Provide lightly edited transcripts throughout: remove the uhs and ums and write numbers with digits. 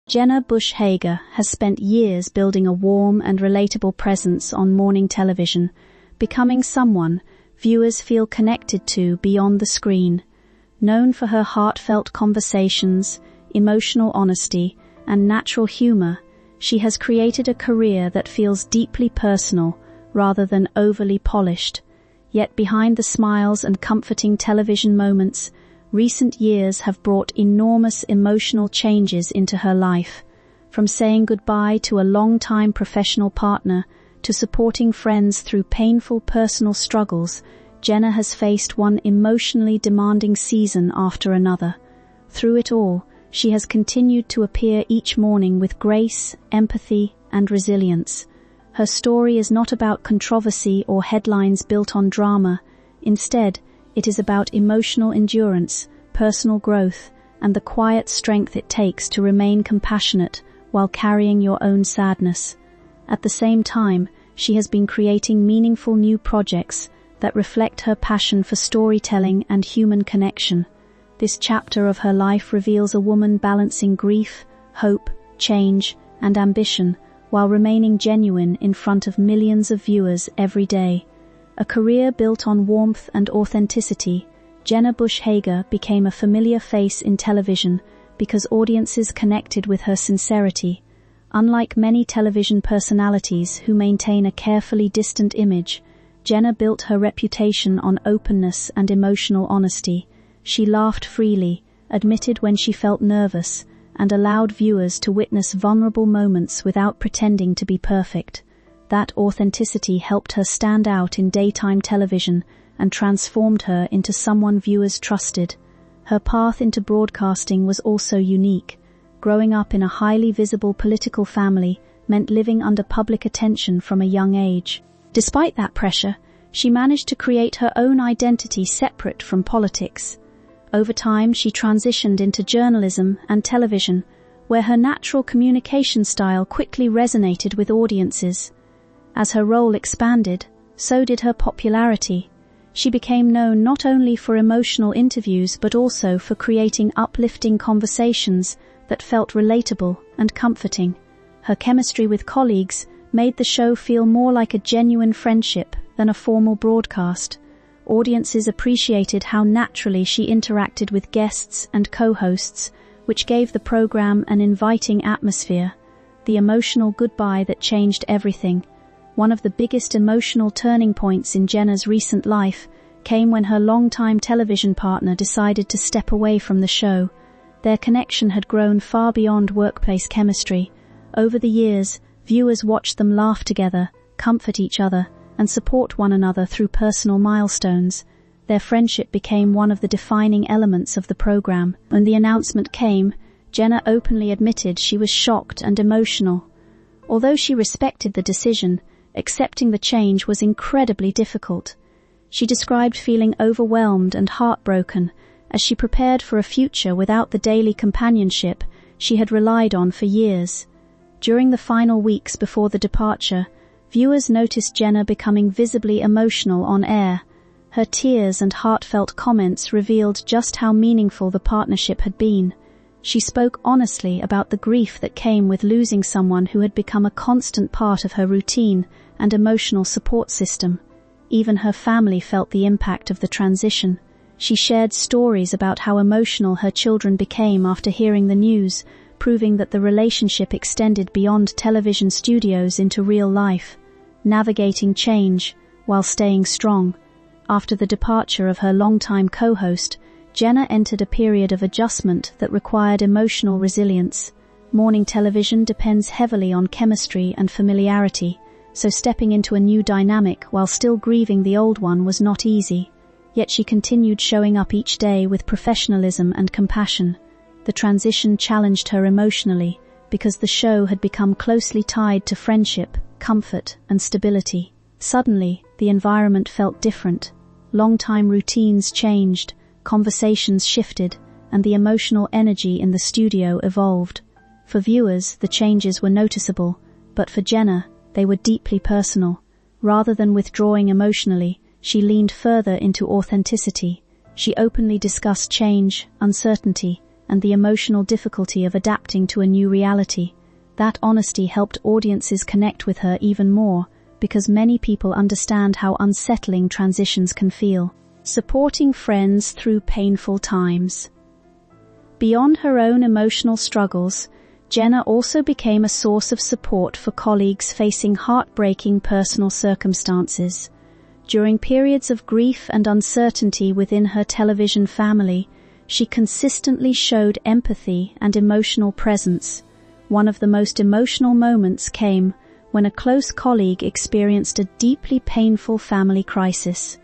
Jenna Hager has spent years building a warm and relatable presence on morning television, becoming someone viewers feel connected to beyond the screen. Known for her heartfelt conversations, emotional honesty, and natural humor, she has created a career that feels deeply personal rather than overly polished. Yet behind the smiles and comforting television moments, recent years have brought enormous emotional changes into her life. From saying goodbye to a long-time professional partner to supporting friends through painful personal struggles, Jenna has faced one emotionally demanding season after another. Through it all, she has continued to appear each morning with grace, empathy, and resilience. Her story is not about controversy or headlines built on drama. Instead, it is about emotional endurance, personal growth, and the quiet strength it takes to remain compassionate while carrying your own sadness. At the same time, she has been creating meaningful new projects that reflect her passion for storytelling and human connection. This chapter of her life reveals a woman balancing grief, hope, change, and ambition while remaining genuine in front of millions of viewers every day. A career built on warmth and authenticity, Jenna Hager became a familiar face in television because audiences connected with her sincerity. Unlike many television personalities who maintain a carefully distant image, Jenna built her reputation on openness and emotional honesty. She laughed freely, admitted when she felt nervous, and allowed viewers to witness vulnerable moments without pretending to be perfect. That authenticity helped her stand out in daytime television and transformed her into someone viewers trusted. Her path into broadcasting was also unique. Growing up in a highly visible political family meant living under public attention from a young age. Despite that pressure, she managed to create her own identity separate from politics. Over time, she transitioned into journalism and television, where her natural communication style quickly resonated with audiences. As her role expanded, so did her popularity. She became known not only for emotional interviews but also for creating uplifting conversations that felt relatable and comforting. Her chemistry with colleagues made the show feel more like a genuine friendship than a formal broadcast. Audiences appreciated how naturally she interacted with guests and co-hosts, which gave the program an inviting atmosphere. The emotional goodbye that changed everything. One of the biggest emotional turning points in Jenna's recent life came when her longtime television partner decided to step away from the show. Their connection had grown far beyond workplace chemistry. Over the years, viewers watched them laugh together, comfort each other, and support one another through personal milestones. Their friendship became one of the defining elements of the program. When the announcement came, Jenna openly admitted she was shocked and emotional. Although she respected the decision, accepting the change was incredibly difficult. She described feeling overwhelmed and heartbroken as she prepared for a future without the daily companionship she had relied on for years. During the final weeks before the departure, viewers noticed Jenna becoming visibly emotional on air. Her tears and heartfelt comments revealed just how meaningful the partnership had been. She spoke honestly about the grief that came with losing someone who had become a constant part of her routine and emotional support system. Even her family felt the impact of the transition. She shared stories about how emotional her children became after hearing the news, proving that the relationship extended beyond television studios into real life. Navigating change while staying strong. After the departure of her longtime co-host, Jenna entered a period of adjustment that required emotional resilience. Morning television depends heavily on chemistry and familiarity, so stepping into a new dynamic while still grieving the old one was not easy. Yet she continued showing up each day with professionalism and compassion. The transition challenged her emotionally because the show had become closely tied to friendship, comfort, and stability. Suddenly, the environment felt different. Long-time routines changed, conversations shifted, and the emotional energy in the studio evolved. For viewers, the changes were noticeable, but for Jenna, they were deeply personal. Rather than withdrawing emotionally, she leaned further into authenticity. She openly discussed change, uncertainty, and the emotional difficulty of adapting to a new reality. That honesty helped audiences connect with her even more, because many people understand how unsettling transitions can feel. Supporting friends through painful times. Beyond her own emotional struggles, Jenna also became a source of support for colleagues facing heartbreaking personal circumstances. During periods of grief and uncertainty within her television family, she consistently showed empathy and emotional presence. One of the most emotional moments came when a close colleague experienced a deeply painful family crisis.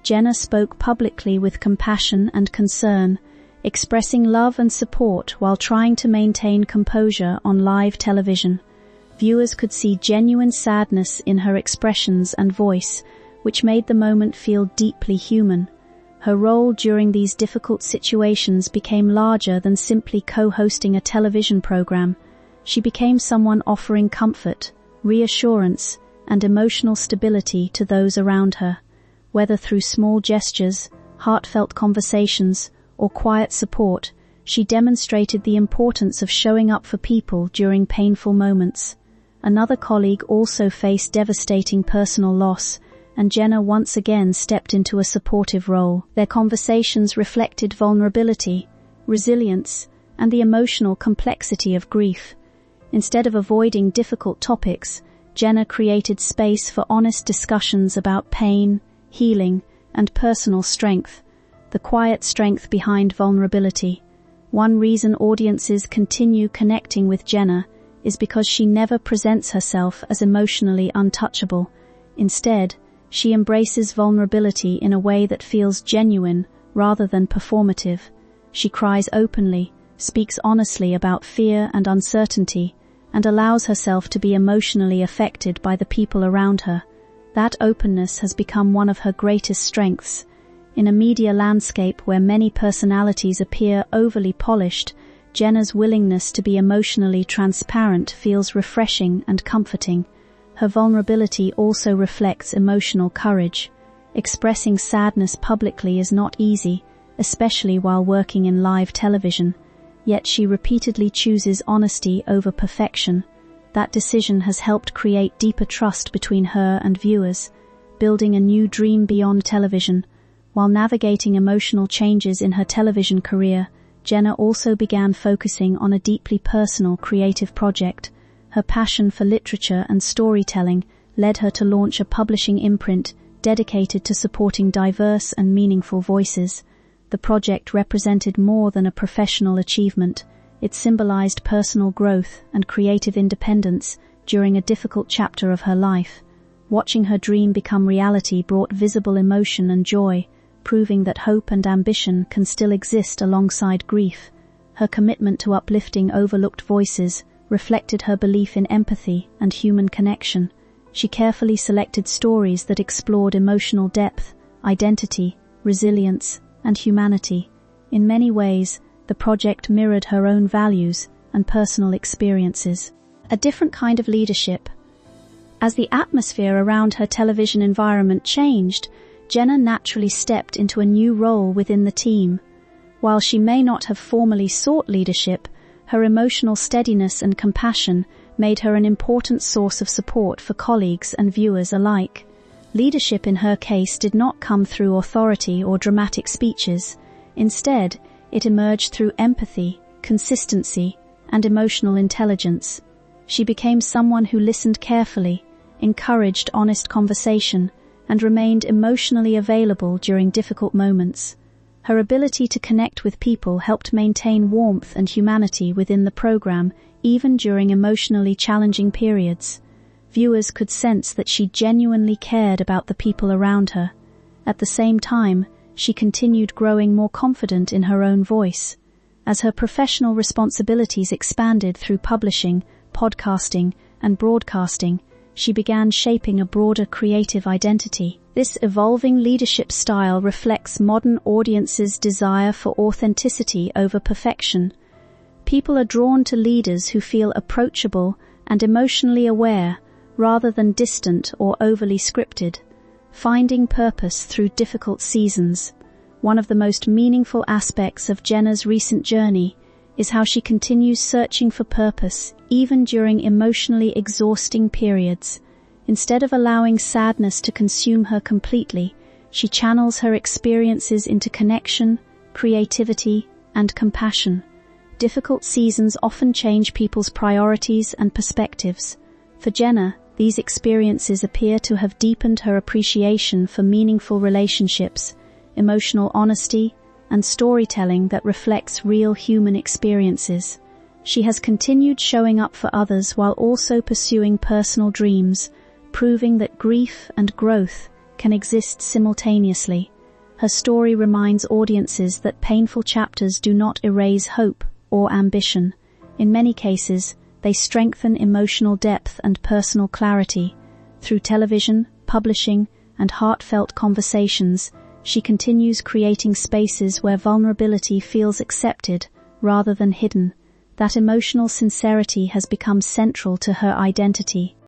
Jenna spoke publicly with compassion and concern, expressing love and support while trying to maintain composure on live television. Viewers could see genuine sadness in her expressions and voice, which made the moment feel deeply human. Her role during these difficult situations became larger than simply co-hosting a television program. She became someone offering comfort, reassurance, and emotional stability to those around her. Whether through small gestures, heartfelt conversations, or quiet support, she demonstrated the importance of showing up for people during painful moments. Another colleague also faced devastating personal loss, and Jenna once again stepped into a supportive role. Their conversations reflected vulnerability, resilience, and the emotional complexity of grief. Instead of avoiding difficult topics, Jenna created space for honest discussions about pain, healing, and personal strength. The quiet strength behind vulnerability. One reason audiences continue connecting with Jenna is because she never presents herself as emotionally untouchable. Instead, she embraces vulnerability in a way that feels genuine rather than performative. She cries openly, speaks honestly about fear and uncertainty, and allows herself to be emotionally affected by the people around her. That openness has become one of her greatest strengths. In a media landscape where many personalities appear overly polished, Jenna's willingness to be emotionally transparent feels refreshing and comforting. Her vulnerability also reflects emotional courage. Expressing sadness publicly is not easy, especially while working in live television. Yet she repeatedly chooses honesty over perfection. That decision has helped create deeper trust between her and viewers, building a new dream beyond television. While navigating emotional changes in her television career, Jenna also began focusing on a deeply personal creative project. Her passion for literature and storytelling led her to launch a publishing imprint dedicated to supporting diverse and meaningful voices. The project represented more than a professional achievement. It symbolized personal growth and creative independence during a difficult chapter of her life. Watching her dream become reality brought visible emotion and joy, proving that hope and ambition can still exist alongside grief. Her commitment to uplifting overlooked voices reflected her belief in empathy and human connection. She carefully selected stories that explored emotional depth, identity, resilience, and humanity. In many ways, the project mirrored her own values and personal experiences. A different kind of leadership. As the atmosphere around her television environment changed, Jenna naturally stepped into a new role within the team. While she may not have formally sought leadership, her emotional steadiness and compassion made her an important source of support for colleagues and viewers alike. Leadership in her case did not come through authority or dramatic speeches. Instead, it emerged through empathy, consistency, and emotional intelligence. She became someone who listened carefully, encouraged honest conversation, and remained emotionally available during difficult moments. Her ability to connect with people helped maintain warmth and humanity within the program, even during emotionally challenging periods. Viewers could sense that she genuinely cared about the people around her. At the same time, she continued growing more confident in her own voice. As her professional responsibilities expanded through publishing, podcasting, and broadcasting, she began shaping a broader creative identity. This evolving leadership style reflects modern audiences' desire for authenticity over perfection. People are drawn to leaders who feel approachable and emotionally aware, rather than distant or overly scripted. Finding purpose through difficult seasons. One of the most meaningful aspects of Jenna's recent journey is how she continues searching for purpose, even during emotionally exhausting periods. Instead of allowing sadness to consume her completely, she channels her experiences into connection, creativity, and compassion. Difficult seasons often change people's priorities and perspectives. For Jenna, these experiences appear to have deepened her appreciation for meaningful relationships, emotional honesty, and storytelling that reflects real human experiences. She has continued showing up for others while also pursuing personal dreams, proving that grief and growth can exist simultaneously. Her story reminds audiences that painful chapters do not erase hope or ambition. In many cases, they strengthen emotional depth and personal clarity. Through television, publishing, and heartfelt conversations, she continues creating spaces where vulnerability feels accepted rather than hidden. That emotional sincerity has become central to her identity.